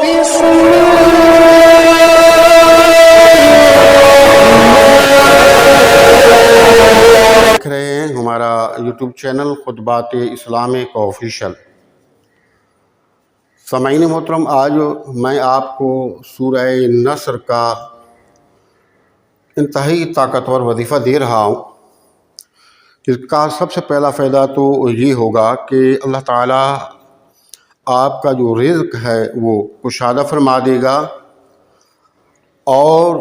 دیکھ رہے ہیں ہمارا یوٹیوب چینل خطبات اسلامک آفیشل۔ سامعین محترم، آج میں آپ کو سورہ نصر کا انتہائی طاقتور وظیفہ دے رہا ہوں۔ اس کا سب سے پہلا فائدہ تو یہ ہوگا کہ اللہ تعالیٰ آپ کا جو رزق ہے وہ کشادہ فرما دے گا، اور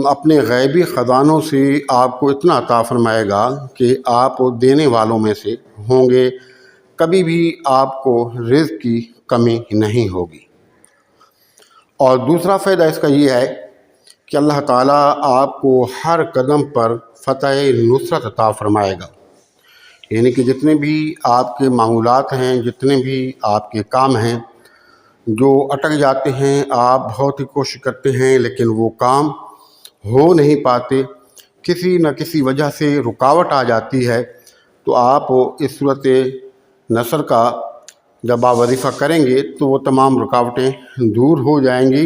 اپنے غیبی خزانوں سے آپ کو اتنا عطا فرمائے گا کہ آپ دینے والوں میں سے ہوں گے، کبھی بھی آپ کو رزق کی کمی نہیں ہوگی۔ اور دوسرا فائدہ اس کا یہ ہے کہ اللہ تعالیٰ آپ کو ہر قدم پر فتح نصرت عطا فرمائے گا، یعنی کہ جتنے بھی آپ کے معمولات ہیں، جتنے بھی آپ کے کام ہیں جو اٹک جاتے ہیں، آپ بہت ہی کوشش کرتے ہیں لیکن وہ کام ہو نہیں پاتے، کسی نہ کسی وجہ سے رکاوٹ آ جاتی ہے، تو آپ اس صورت نصر کا جب آپ وظیفہ کریں گے تو وہ تمام رکاوٹیں دور ہو جائیں گی،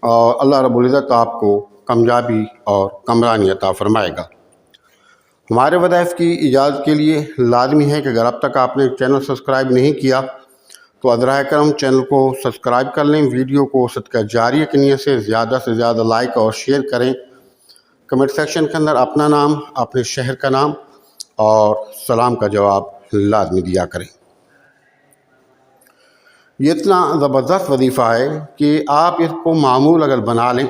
اور اللہ رب العزت آپ کو کامیابی اور کامرانی عطا فرمائے گا۔ ہمارے وظائف کی اجازت کے لیے لازمی ہے کہ اگر اب تک آپ نے چینل سبسکرائب نہیں کیا تو ازرائے کرم چینل کو سبسکرائب کر لیں، ویڈیو کو صدقہ جاریہ کی نیت سے زیادہ لائک اور شیئر کریں۔ کمنٹ سیکشن کے اندر اپنا نام، اپنے شہر کا نام اور سلام کا جواب لازمی دیا کریں۔ یہ اتنا زبردست وظیفہ ہے کہ آپ اس کو معمول اگر بنا لیں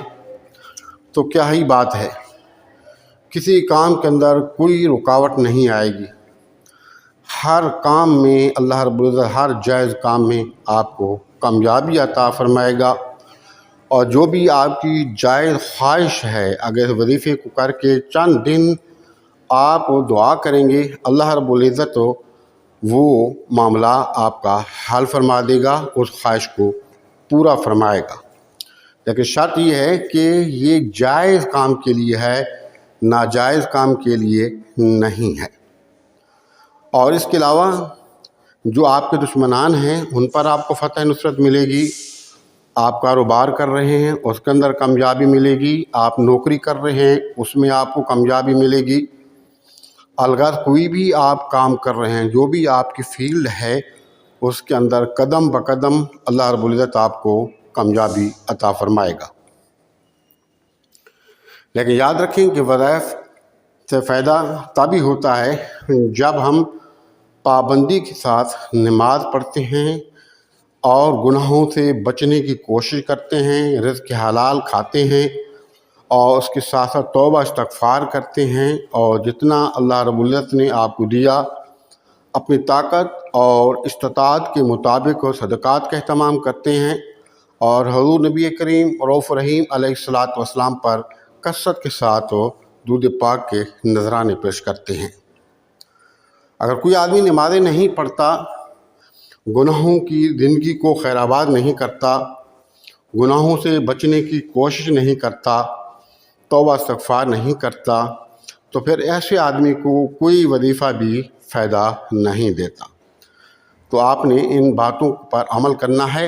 تو کیا ہی بات ہے، کسی کام کے اندر کوئی رکاوٹ نہیں آئے گی، ہر کام میں اللہ رب العزت ہر جائز کام میں آپ کو کامیابی عطا فرمائے گا، اور جو بھی آپ کی جائز خواہش ہے اگر وظیفے کو کر کے چند دن آپ دعا کریں گے، اللہ رب العزت وہ معاملہ آپ کا حل فرما دے گا، اس خواہش کو پورا فرمائے گا۔ لیکن شرط یہ ہے کہ یہ جائز کام کے لیے ہے، ناجائز کام کے لیے نہیں ہے۔ اور اس کے علاوہ جو آپ کے دشمنان ہیں ان پر آپ کو فتح نصرت ملے گی، آپ کاروبار کر رہے ہیں اس کے اندر کامیابی ملے گی، آپ نوکری کر رہے ہیں اس میں آپ کو کامیابی ملے گی، الغرض کوئی بھی آپ کام کر رہے ہیں، جو بھی آپ کی فیلڈ ہے اس کے اندر قدم بقدم اللہ رب العزت آپ کو کامیابی عطا فرمائے گا۔ لیکن یاد رکھیں کہ وظائف سے فائدہ تبھی ہوتا ہے جب ہم پابندی کے ساتھ نماز پڑھتے ہیں اور گناہوں سے بچنے کی کوشش کرتے ہیں، رزق حلال کھاتے ہیں، اور اس کے ساتھ ساتھ توبہ استغفار کرتے ہیں، اور جتنا اللہ رب العزت نے آپ کو دیا اپنی طاقت اور استطاعت کے مطابق صدقات کا اہتمام کرتے ہیں، اور حضور نبی کریم رؤوف رحیم علیہ الصلاۃ والسلام پر کثرت کے ساتھ درود پاک کے نذرانے پیش کرتے ہیں۔ اگر کوئی آدمی نمازیں نہیں پڑھتا، گناہوں کی زندگی کو خیر آباد نہیں کرتا، گناہوں سے بچنے کی کوشش نہیں کرتا، توبہ استغفار نہیں کرتا، تو پھر ایسے آدمی کو کوئی وظیفہ بھی فائدہ نہیں دیتا۔ تو آپ نے ان باتوں پر عمل کرنا ہے،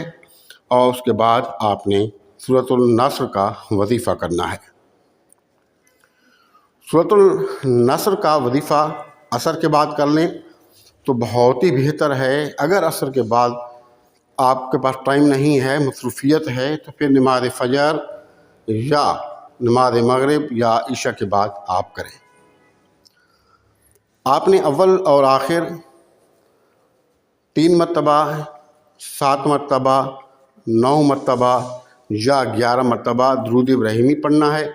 اور اس کے بعد آپ نے سورۃ النصر کا وظیفہ کرنا ہے۔ سورۃ النصر کا وظیفہ عصر کے بعد کر لیں تو بہت ہی بہتر ہے۔ اگر عصر کے بعد آپ کے پاس ٹائم نہیں ہے، مصروفیت ہے، تو پھر نماز فجر یا نماز مغرب یا عشاء کے بعد آپ کریں۔ آپ نے اول اور آخر 3 مرتبہ، 7 مرتبہ، 9 مرتبہ یا 11 مرتبہ درود ابراہیمی پڑھنا ہے،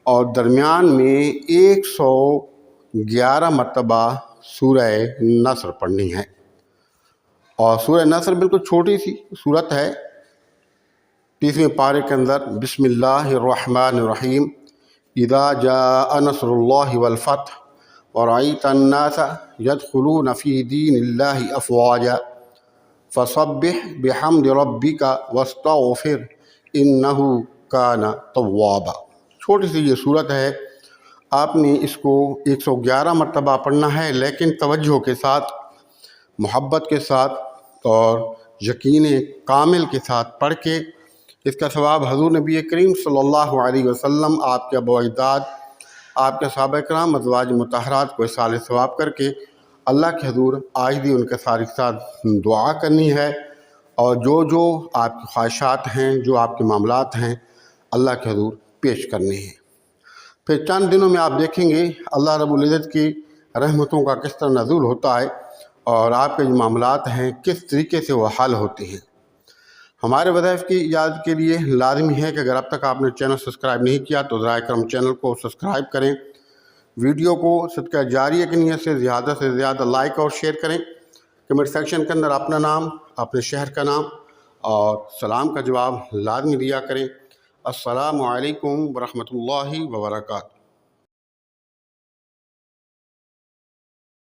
اور درمیان میں 111 مرتبہ سورہ نصر پڑھنی ہے۔ اور سورہ نصر بالکل چھوٹی سی سورت ہے، 30ویں پارے کے اندر بسم اللہ الرحمن الرحیم اذا جاء نصر اللہ والفتح ورأیت الناس يدخلون فی دین اللہ افواجا فسبح بحمد ربک واستغفر انہ کان توابا۔ چھوٹی سی یہ سورت ہے، آپ نے اس کو 111 مرتبہ پڑھنا ہے، لیکن توجہ کے ساتھ، محبت کے ساتھ اور یقین کامل کے ساتھ پڑھ کے اس کا ثواب حضور نبی کریم صلی اللہ علیہ وسلم، آپ کے ابو اجداد، آپ کے صحابہ کرام، ازواج مطہرات کو اصال ثواب کر کے اللہ کے حضور آج بھی ان کے ساتھ دعا کرنی ہے، اور جو آپ کی خواہشات ہیں، جو آپ کے معاملات ہیں، اللہ کے حضور پیش کرنے ہیں۔ پھر چند دنوں میں آپ دیکھیں گے اللہ رب العزت کی رحمتوں کا کس طرح نزول ہوتا ہے، اور آپ کے جو معاملات ہیں کس طریقے سے وہ حل ہوتے ہیں۔ ہمارے وظائف کی اجازت کے لیے لازمی ہے کہ اگر اب تک آپ نے چینل سبسکرائب نہیں کیا تو ذرائع کرم چینل کو سبسکرائب کریں، ویڈیو کو صدقہ جاریہ کی نیت سے زیادہ لائک اور شیئر کریں، کمنٹ سیکشن کے اندر اپنا نام، اپنے شہر کا نام اور سلام کا جواب لازمی دیا کریں۔ السلام علیکم ورحمۃ اللہ وبرکاتہ۔